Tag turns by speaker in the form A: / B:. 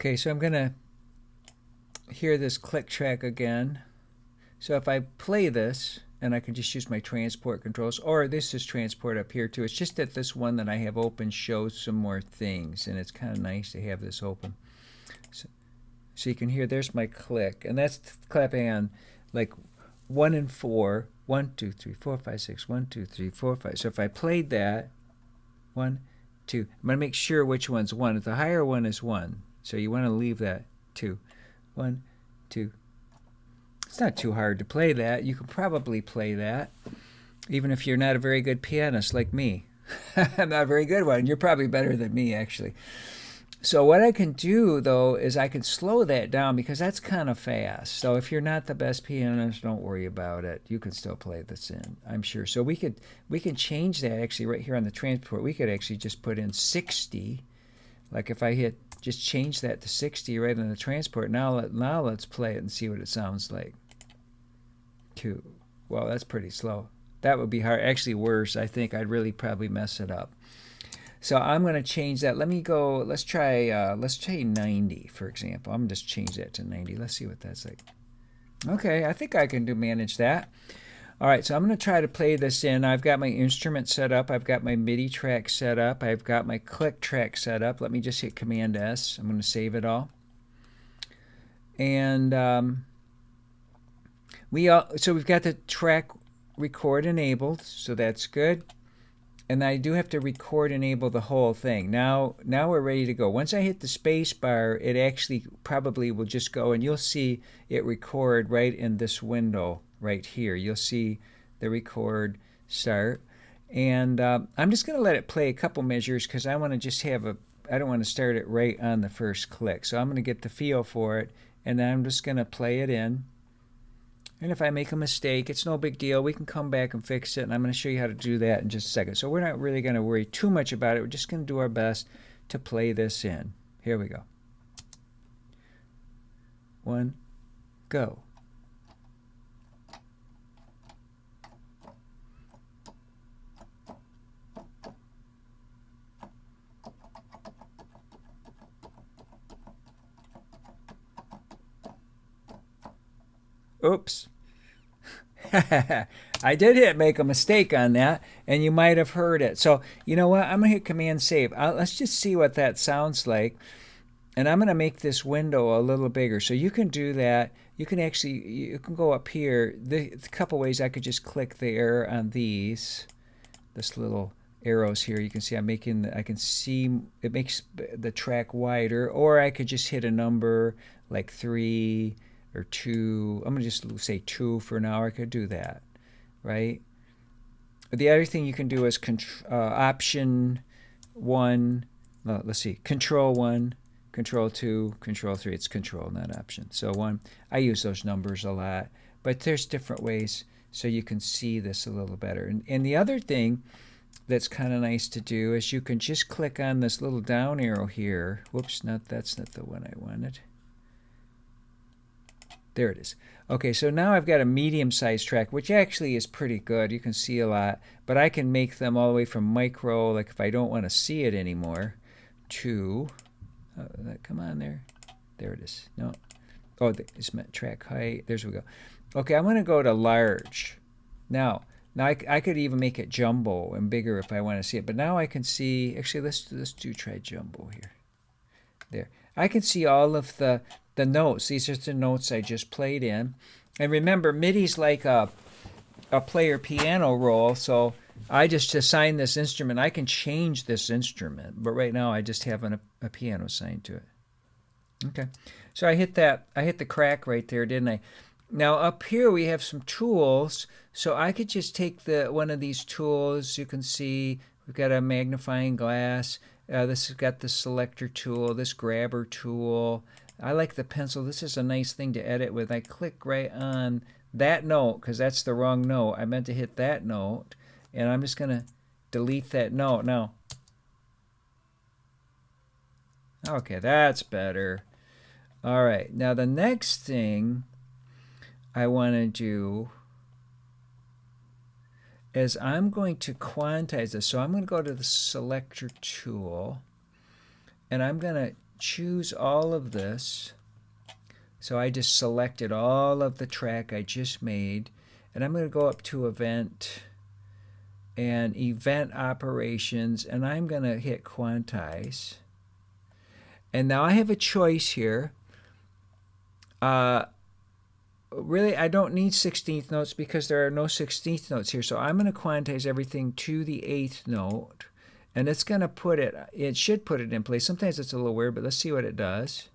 A: Okay, so I'm going to hear this click track again. So if I play this, and I can just use my transport controls, or this is transport up here too. It's just that this one that I have open shows some more things, and it's kind of nice to have this open. So you can hear there's my click, and that's clapping on like 1 and 4, 1, 2, 3, 4, 5, 6, 1, 2, 3, 4, 5. So if I played that, 1, 2, I'm going to make sure which one's 1. The higher one is 1, so you want to leave that 2. 1, 2. It's not too hard to play that. You can probably play that, even if you're not a very good pianist like me. I'm not a very good one. You're probably better than me, actually. So what I can do, though, is I can slow that down because that's kind of fast. So if you're not the best pianist, don't worry about it. You can still play this in, I'm sure. So we can change that actually right here on the transport. We could actually just put in 60. Like if I hit, just change that to 60 right on the transport. Now let's play it and see what it sounds like. 2. Well, that's pretty slow. That would be hard. Actually worse. I think I'd really probably mess it up. So I'm going to change that. Let me go, let's try 90, for example. I'm going to just change that to 90. Let's see what that's like. Okay, I think I can manage that. All right, so I'm going to try to play this in. I've got my instrument set up. I've got my MIDI track set up. I've got my click track set up. Let me just hit Command S. I'm going to save it all. And so we've got the track record enabled, so that's good. And I do have to record enable the whole thing. Now we're ready to go. Once I hit the space bar, it actually probably will just go, and you'll see it record right in this window right here. You'll see the record start. And I'm just going to let it play a couple measures because I want to just have I don't want to start it right on the first click. So I'm going to get the feel for it, and then I'm just going to play it in. And if I make a mistake, it's no big deal. We can come back and fix it, and I'm going to show you how to do that in just a second. So we're not really going to worry too much about it. We're just going to do our best to play this in. Here we go. 1, go. Oops. I did make a mistake on that, and you might have heard it. So you know what? I'm going to hit Command Save. Let's just see what that sounds like. And I'm going to make this window a little bigger. So you can do that. You can go up here. A couple ways I could just click there on this little arrows here. You can see I can see it makes the track wider, or I could just hit a number like 3 or 2. I'm going to just say 2 for now. I could do that, right? The other thing you can do is Option 1. Let's see. Control 1, Control 2, Control 3. It's Control, not Option. So 1. I use those numbers a lot, but there's different ways so you can see this a little better. And the other thing that's kind of nice to do is you can just click on this little down arrow here. Whoops, that's not the one I wanted. There it is. Okay, so now I've got a medium-sized track, which actually is pretty good. You can see a lot, but I can make them all the way from micro, like if I don't want to see it anymore, to, come on there. There it is. No. Oh, it's track height. There's we go. Okay, I'm going to go to large. Now I could even make it jumbo and bigger if I want to see it, but now I can see, actually let's try jumbo here. There. I can see all of the notes. These are the notes I just played in. And remember, MIDI's like a player piano roll, so I just assign this instrument. I can change this instrument, but right now I just have a piano assigned to it. Okay, so I hit the crack right there, didn't I? Now up here we have some tools, so I could just take one of these tools. You can see we've got a magnifying glass. This has got the selector tool, this grabber tool. I like the pencil. This is a nice thing to edit with. I click right on that note because that's the wrong note. I meant to hit that note, and I'm just going to delete that note. Now, okay, that's better. All right, now the next thing I want to do is I'm going to quantize this. So I'm going to go to the selector tool, and I'm going to choose all of this. So I just selected all of the track I just made, and I'm going to go up to Event and Event Operations, and I'm going to hit Quantize. And now I have a choice here. Really, I don't need 16th notes because there are no 16th notes here. So I'm going to quantize everything to the 8th note. And it's going to put it should put it in place. Sometimes it's a little weird, but let's see what it does.